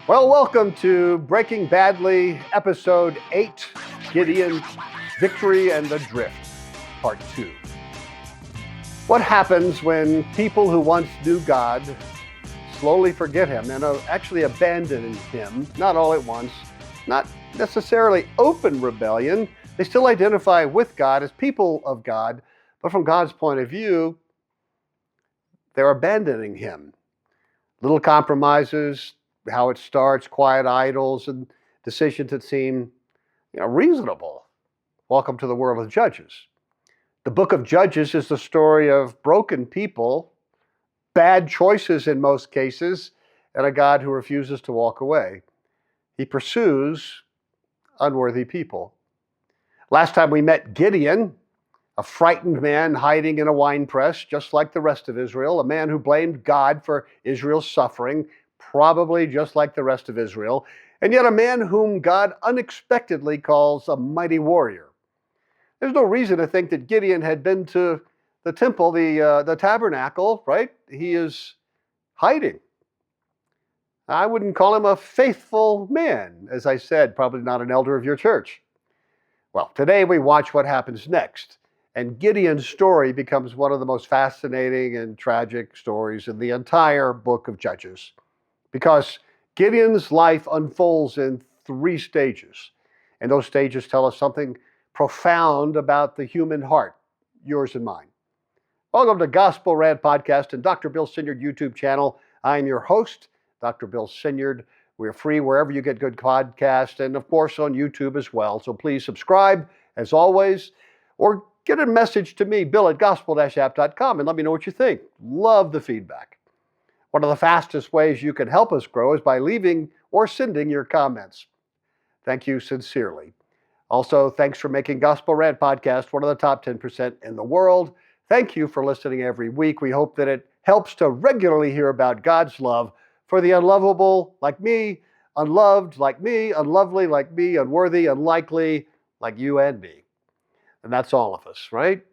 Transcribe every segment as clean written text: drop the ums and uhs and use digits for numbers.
Well, welcome to Breaking Badly, Episode 8, Gideon, Victory and the Drift, Part 2. What happens when people who once knew God slowly forget Him and actually abandon Him, not all at once, not necessarily open rebellion. They still identify with God as people of God, but from God's point of view, they're abandoning Him. Little compromises, how it starts, quiet idols, and decisions that seem reasonable. Welcome to the world of Judges. The book of Judges is the story of broken people, bad choices in most cases, and a God who refuses to walk away. He pursues unworthy people. Last time we met Gideon, a frightened man hiding in a winepress, just like the rest of Israel, a man who blamed God for Israel's suffering, probably just like the rest of Israel, and yet a man whom God unexpectedly calls a mighty warrior. There's no reason to think that Gideon had been to the temple, the tabernacle, right? He is hiding. I wouldn't call him a faithful man, as I said, probably not an elder of your church. Well, today we watch what happens next, and Gideon's story becomes one of the most fascinating and tragic stories in the entire book of Judges, because Gideon's life unfolds in 3 stages, and those stages tell us something profound about the human heart, yours and mine. Welcome to Gospel Rant Podcast and DrBillSenyard YouTube channel. I'm your host, Dr. Bill Senyard. We're free wherever you get good podcasts, and of course on YouTube as well. So please subscribe, as always, or get a message to me, Bill at gospel-app.com, and let me know what you think. Love the feedback. One of the fastest ways you can help us grow is by leaving or sending your comments. Thank you sincerely. Also, thanks for making Gospel Rant Podcast one of the top 10% in the world. Thank you for listening every week. We hope that it helps to regularly hear about God's love for the unlovable like me, unloved like me, unlovely like me, unworthy, unlikely like you and me. And that's all of us, right?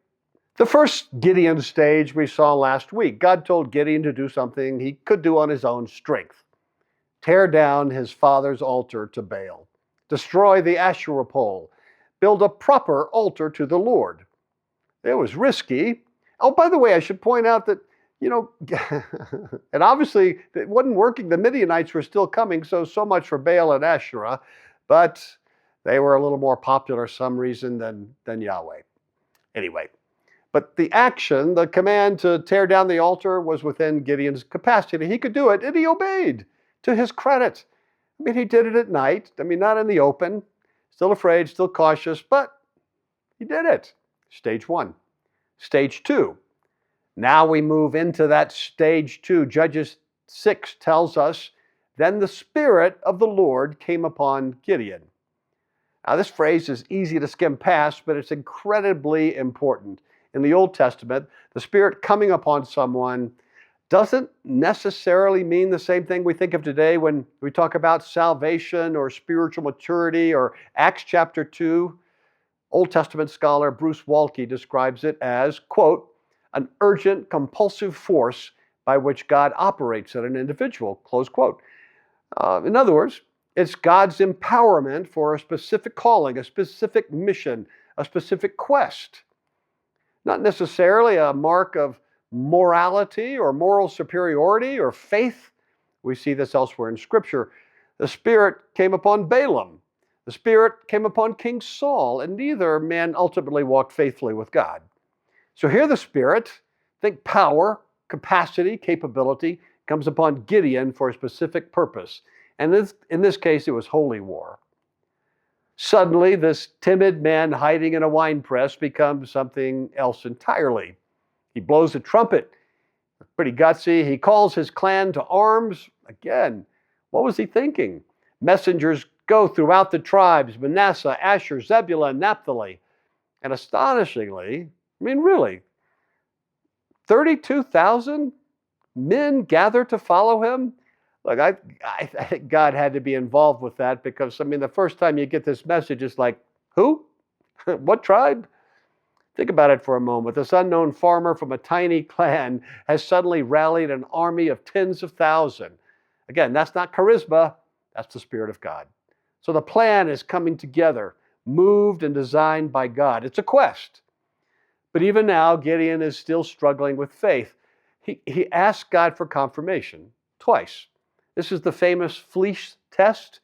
The first Gideon stage we saw last week. God told Gideon to do something he could do on his own strength. Tear down his father's altar to Baal. Destroy the Asherah pole. Build a proper altar to the Lord. It was risky. Oh, by the way, I should point out that, and obviously it wasn't working. The Midianites were still coming, so much for Baal and Asherah, but they were a little more popular some reason than Yahweh. Anyway. But the action, the command to tear down the altar was within Gideon's capacity. He could do it, and he obeyed, to his credit. I mean, he did it at night. I mean, not in the open. Still afraid, still cautious, but he did it. Stage 1. Stage 2. Now we move into that stage 2. Judges 6 tells us, then the Spirit of the Lord came upon Gideon. Now, this phrase is easy to skim past, but it's incredibly important. In the Old Testament, the Spirit coming upon someone doesn't necessarily mean the same thing we think of today when we talk about salvation or spiritual maturity or Acts chapter 2. Old Testament scholar Bruce Waltke describes it as, quote, an urgent, compulsive force by which God operates in an individual, close quote. In other words, it's God's empowerment for a specific calling, a specific mission, a specific quest. Not necessarily a mark of morality or moral superiority or faith. We see this elsewhere in Scripture. The Spirit came upon Balaam. The Spirit came upon King Saul, and neither man ultimately walked faithfully with God. So here the Spirit, think power, capacity, capability, comes upon Gideon for a specific purpose. And in this case, it was holy war. Suddenly, this timid man hiding in a winepress becomes something else entirely. He blows a trumpet, pretty gutsy. He calls his clan to arms. Again, what was he thinking? Messengers go throughout the tribes, Manasseh, Asher, Zebulun, Naphtali. And astonishingly, I mean, really, 32,000 men gather to follow him. Look, I think God had to be involved with that because, I mean, the first time you get this message, it's like, who? What tribe? Think about it for a moment. This unknown farmer from a tiny clan has suddenly rallied an army of tens of thousands. Again, that's not charisma. That's the Spirit of God. So the plan is coming together, moved and designed by God. It's a quest. But even now, Gideon is still struggling with faith. He asked God for confirmation twice. This is the famous fleece test.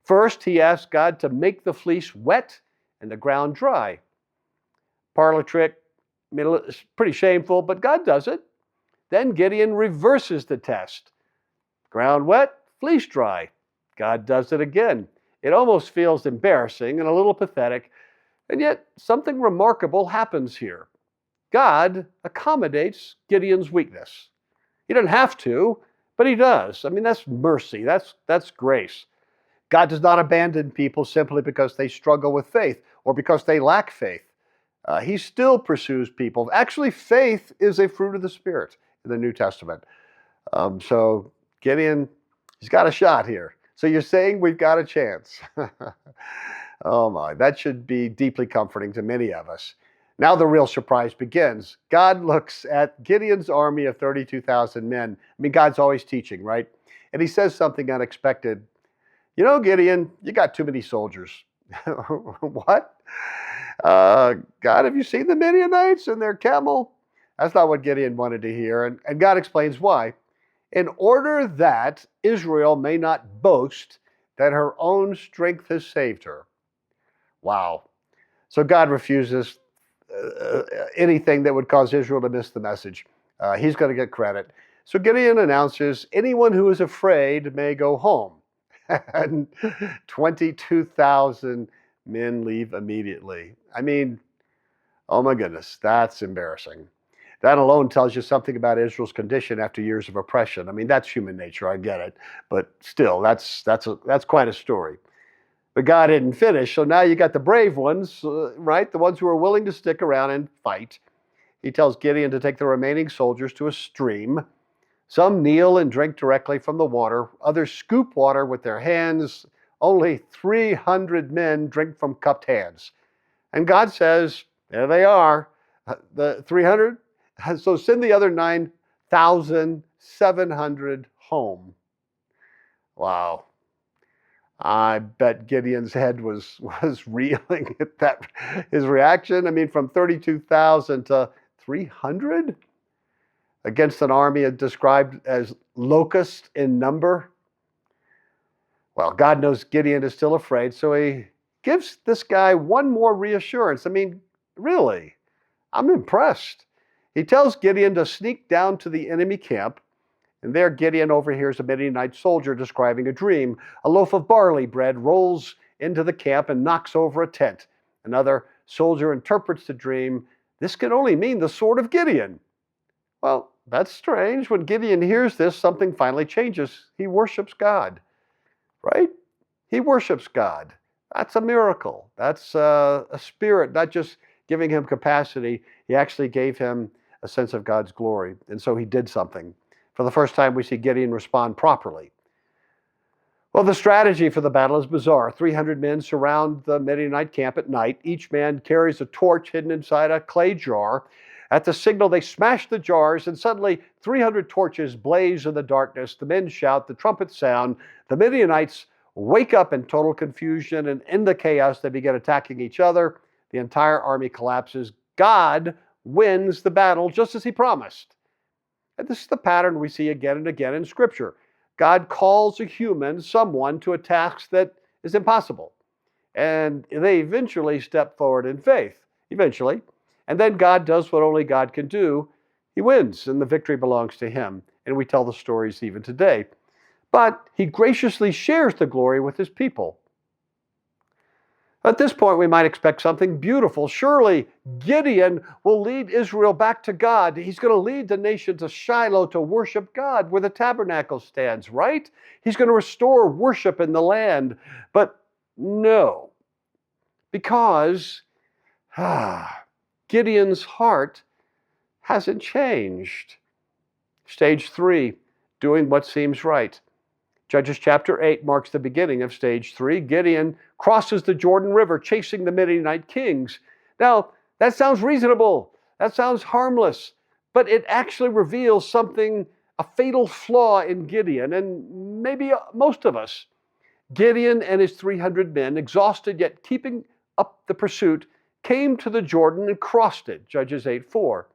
First, he asked God to make the fleece wet and the ground dry. Parlor trick, it's pretty shameful, but God does it. Then Gideon reverses the test. Ground wet, fleece dry. God does it again. It almost feels embarrassing and a little pathetic, and yet something remarkable happens here. God accommodates Gideon's weakness. He doesn't have to, but he does. I mean, that's mercy. That's grace. God does not abandon people simply because they struggle with faith or because they lack faith. He still pursues people. Actually, faith is a fruit of the Spirit in the New Testament. So Gideon, he's got a shot here. So you're saying we've got a chance. Oh my, that should be deeply comforting to many of us. Now the real surprise begins. God looks at Gideon's army of 32,000 men. I mean, God's always teaching, right? And he says something unexpected. You know, Gideon, you got too many soldiers. What? God, have you seen the Midianites and their camel? That's not what Gideon wanted to hear. And God explains why. In order that Israel may not boast that her own strength has saved her. Wow. So God refuses anything that would cause Israel to miss the message. He's going to get credit. So Gideon announces, anyone who is afraid may go home. And 22,000 men leave immediately. I mean, oh my goodness, that's embarrassing. That alone tells you something about Israel's condition after years of oppression. I mean, that's human nature, I get it. But still, that's quite a story. But God didn't finish, so now you got the brave ones, right? The ones who are willing to stick around and fight. He tells Gideon to take the remaining soldiers to a stream. Some kneel and drink directly from the water. Others scoop water with their hands. Only 300 men drink from cupped hands. And God says, there they are, the 300. So send the other 9,700 home. Wow. I bet Gideon's head was reeling at that, his reaction. I mean, from 32,000 to 300 against an army described as locusts in number. Well, God knows Gideon is still afraid, so he gives this guy one more reassurance. I mean, really, I'm impressed. He tells Gideon to sneak down to the enemy camp, and there Gideon overhears a Midianite soldier describing a dream. A loaf of barley bread rolls into the camp and knocks over a tent. Another soldier interprets the dream. This can only mean the sword of Gideon. Well, that's strange. When Gideon hears this, something finally changes. He worships God, right? He worships God. That's a miracle. That's a spirit, not just giving him capacity. He actually gave him a sense of God's glory. And so he did something. For the first time, we see Gideon respond properly. Well, the strategy for the battle is bizarre. 300 men surround the Midianite camp at night. Each man carries a torch hidden inside a clay jar. At the signal, they smash the jars, and suddenly 300 torches blaze in the darkness. The men shout, the trumpets sound. The Midianites wake up in total confusion, and in the chaos, they begin attacking each other. The entire army collapses. God wins the battle just as he promised. And this is the pattern we see again and again in Scripture. God calls a human, someone, to a task that is impossible. And they eventually step forward in faith. Eventually. And then God does what only God can do. He wins, and the victory belongs to him. And we tell the stories even today. But he graciously shares the glory with his people. At this point, we might expect something beautiful. Surely Gideon will lead Israel back to God. He's going to lead the nation to Shiloh to worship God where the tabernacle stands, right? He's going to restore worship in the land. But no, because Gideon's heart hasn't changed. Stage 3, doing what seems right. Judges chapter 8 marks the beginning of stage 3. Gideon crosses the Jordan River, chasing the Midianite kings. Now, that sounds reasonable. That sounds harmless. But it actually reveals something, a fatal flaw in Gideon, and maybe most of us. Gideon and his 300 men, exhausted yet keeping up the pursuit, came to the Jordan and crossed it, Judges 8:4.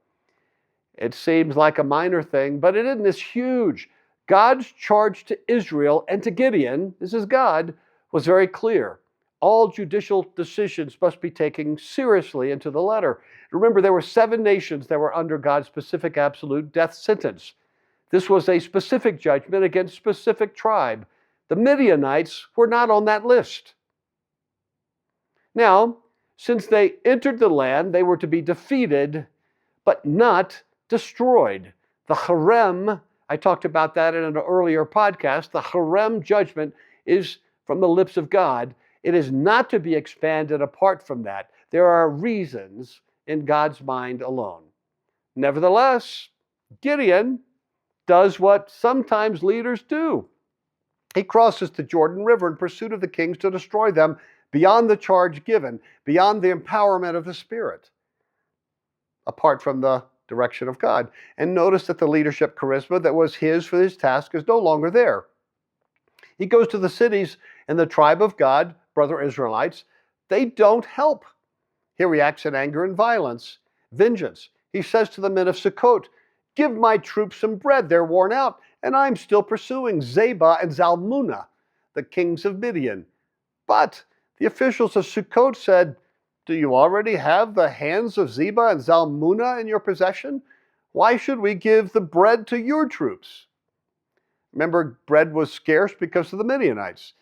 It seems like a minor thing, but it isn't. It's huge. God's charge to Israel and to Gideon, this is God, was very clear. All judicial decisions must be taken seriously and to the letter. Remember, there were 7 nations that were under God's specific absolute death sentence. This was a specific judgment against specific tribe. The Midianites were not on that list. Now, since they entered the land, they were to be defeated, but not destroyed. The harem, I talked about that in an earlier podcast, the harem judgment is from the lips of God. It is not to be expanded apart from that. There are reasons in God's mind alone. Nevertheless, Gideon does what sometimes leaders do. He crosses the Jordan River in pursuit of the kings to destroy them beyond the charge given, beyond the empowerment of the Spirit, apart from the direction of God. And notice that the leadership charisma that was his for his task is no longer there. He goes to the cities in the tribe of God, brother Israelites. They don't help. He reacts in anger and violence, vengeance. He says to the men of Sukkot, "Give my troops some bread, they're worn out, and I'm still pursuing Zebah and Zalmunna, the kings of Gideon." But the officials of Sukkot said, "Do you already have the hands of Zebah and Zalmunna in your possession? Why should we give the bread to your troops?" Remember, bread was scarce because of the Midianites.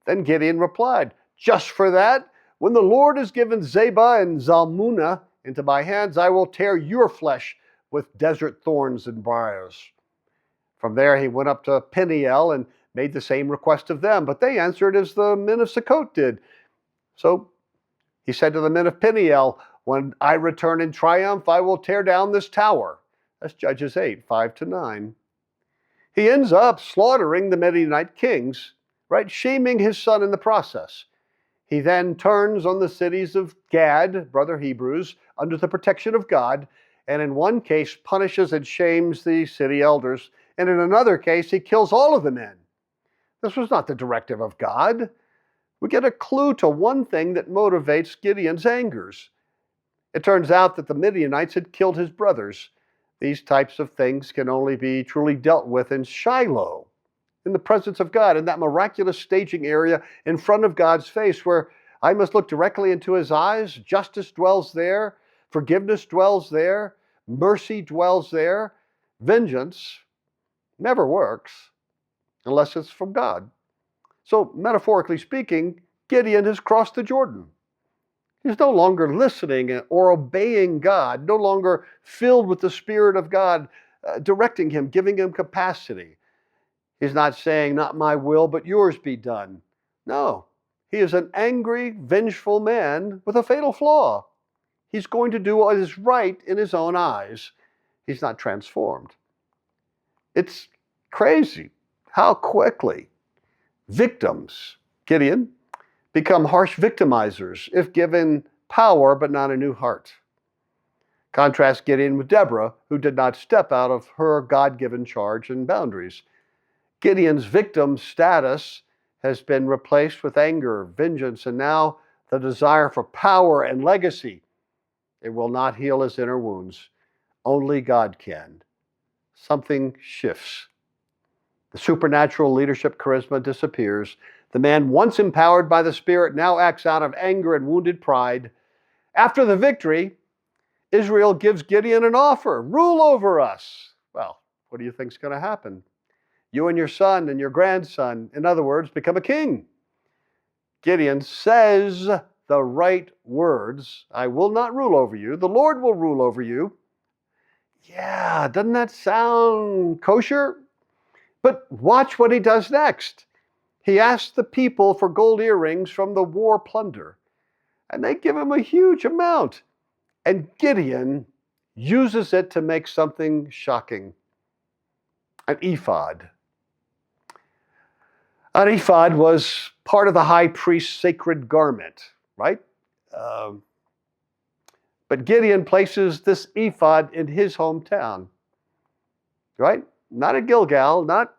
Then Gideon replied, "Just for that, when the Lord has given Zebah and Zalmunna into my hands, I will tear your flesh with desert thorns and briars." From there he went up to Peniel and made the same request of them, but they answered as the men of Sukkot did. So he said to the men of Peniel, "When I return in triumph, I will tear down this tower." That's Judges 8:5-9. He ends up slaughtering the Midianite kings, right? Shaming his son in the process. He then turns on the cities of Gad, brother Hebrews, under the protection of God, and in one case punishes and shames the city elders, and in another case he kills all of the men. This was not the directive of God. We get a clue to one thing that motivates Gideon's angers. It turns out that the Midianites had killed his brothers. These types of things can only be truly dealt with in Shiloh, in the presence of God, in that miraculous staging area in front of God's face where I must look directly into his eyes. Justice dwells there. Forgiveness dwells there. Mercy dwells there. Vengeance never works unless it's from God. So, metaphorically speaking, Gideon has crossed the Jordan. He's no longer listening or obeying God, no longer filled with the Spirit of God directing him, giving him capacity. He's not saying, "Not my will, but yours be done." No, he is an angry, vengeful man with a fatal flaw. He's going to do what is right in his own eyes. He's not transformed. It's crazy how quickly victims, Gideon, become harsh victimizers if given power but not a new heart. Contrast Gideon with Deborah, who did not step out of her God-given charge and boundaries. Gideon's victim status has been replaced with anger, vengeance, and now the desire for power and legacy. It will not heal his inner wounds. Only God can. Something shifts. The supernatural leadership charisma disappears. The man once empowered by the Spirit now acts out of anger and wounded pride. After the victory, Israel gives Gideon an offer. "Rule over us." Well, what do you think is going to happen? You and your son and your grandson, in other words, become a king. Gideon says the right words. "I will not rule over you. The Lord will rule over you." Yeah, doesn't that sound kosher? But watch what he does next. He asks the people for gold earrings from the war plunder, and they give him a huge amount. And Gideon uses it to make something shocking. An ephod. An ephod was part of the high priest's sacred garment, right? But Gideon places this ephod in his hometown, right? Not at Gilgal, not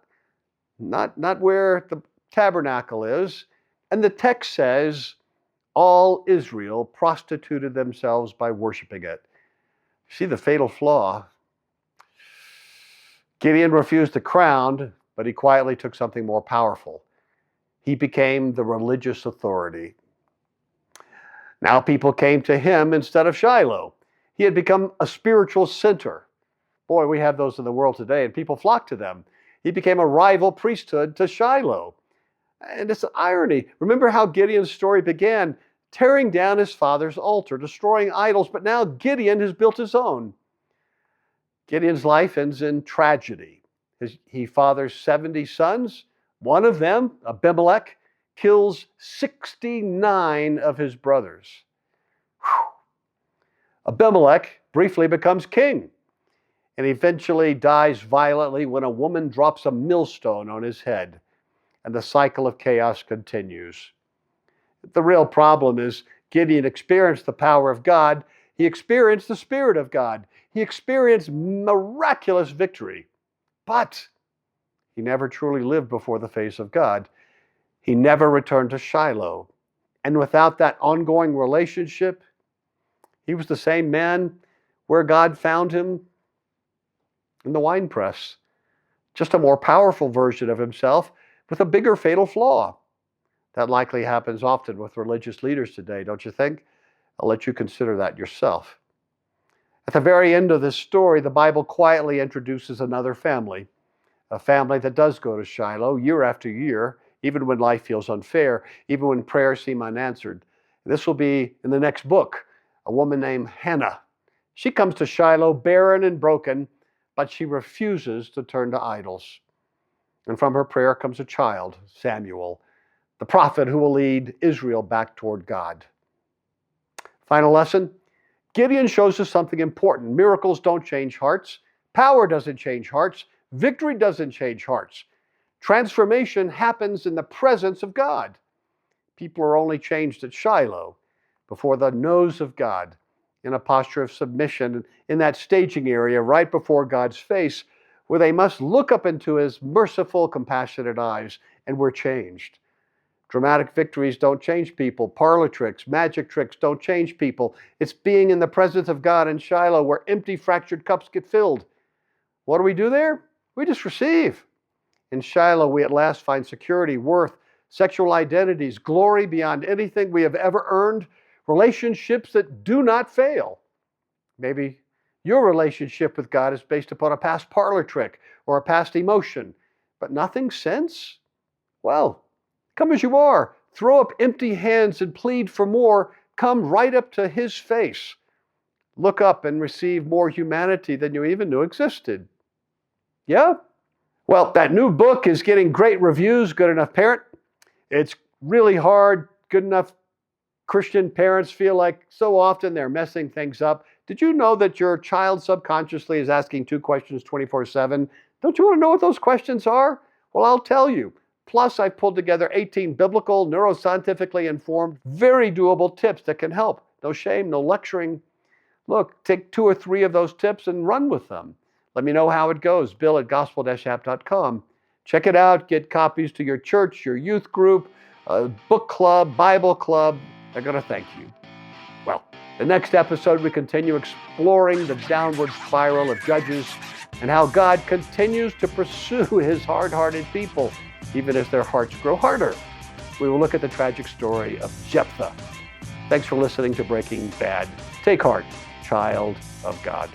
where the tabernacle is, and the text says, all Israel prostituted themselves by worshiping it. See the fatal flaw? Gideon refused the crown, but he quietly took something more powerful. He became the religious authority. Now people came to him instead of Shiloh. He had become a spiritual center. Boy, we have those in the world today, and people flock to them. He became a rival priesthood to Shiloh. And it's an irony. Remember how Gideon's story began, tearing down his father's altar, destroying idols, but now Gideon has built his own. Gideon's life ends in tragedy. He fathers 70 sons. One of them, Abimelech, kills 69 of his brothers. Whew. Abimelech briefly becomes king and eventually dies violently when a woman drops a millstone on his head, and the cycle of chaos continues. The real problem is Gideon experienced the power of God. He experienced the Spirit of God. He experienced miraculous victory, but he never truly lived before the face of God. He never returned to Shiloh. And without that ongoing relationship, he was the same man where God found him in the winepress. Just a more powerful version of himself with a bigger fatal flaw. That likely happens often with religious leaders today, don't you think? I'll let you consider that yourself. At the very end of this story, the Bible quietly introduces another family, a family that does go to Shiloh year after year, even when life feels unfair, even when prayers seem unanswered. This will be in the next book, a woman named Hannah. She comes to Shiloh barren and broken, but she refuses to turn to idols. And from her prayer comes a child, Samuel, the prophet who will lead Israel back toward God. Final lesson, Gideon shows us something important. Miracles don't change hearts. Power doesn't change hearts. Victory doesn't change hearts. Transformation happens in the presence of God. People are only changed at Shiloh, before the nose of God, in a posture of submission, in that staging area right before God's face, where they must look up into his merciful, compassionate eyes, and we're changed. Dramatic victories don't change people. Parlor tricks, magic tricks don't change people. It's being in the presence of God in Shiloh where empty, fractured cups get filled. What do we do there? We just receive. In Shiloh, we at last find security, worth, sexual identities, glory beyond anything we have ever earned, relationships that do not fail. Maybe your relationship with God is based upon a past parlor trick or a past emotion, but nothing since? Well, come as you are. Throw up empty hands and plead for more. Come right up to his face. Look up and receive more humanity than you even knew existed. Yeah? Well, that new book is getting great reviews, Good Enough Parent. It's really hard. Good Enough Christian parents feel like so often they're messing things up. Did you know that your child subconsciously is asking 2 questions 24/7? Don't you want to know what those questions are? Well, I'll tell you. Plus, I've pulled together 18 biblical, neuroscientifically informed, very doable tips that can help. No shame, no lecturing. Look, take 2 or 3 of those tips and run with them. Let me know how it goes. Bill@gospel-app.com. Check it out. Get copies to your church, your youth group, book club, Bible club. They're going to thank you. Well, the next episode, we continue exploring the downward spiral of Judges and how God continues to pursue his hard-hearted people, even as their hearts grow harder. We will look at the tragic story of Jephthah. Thanks for listening to Breaking Bad. Take heart, child of God.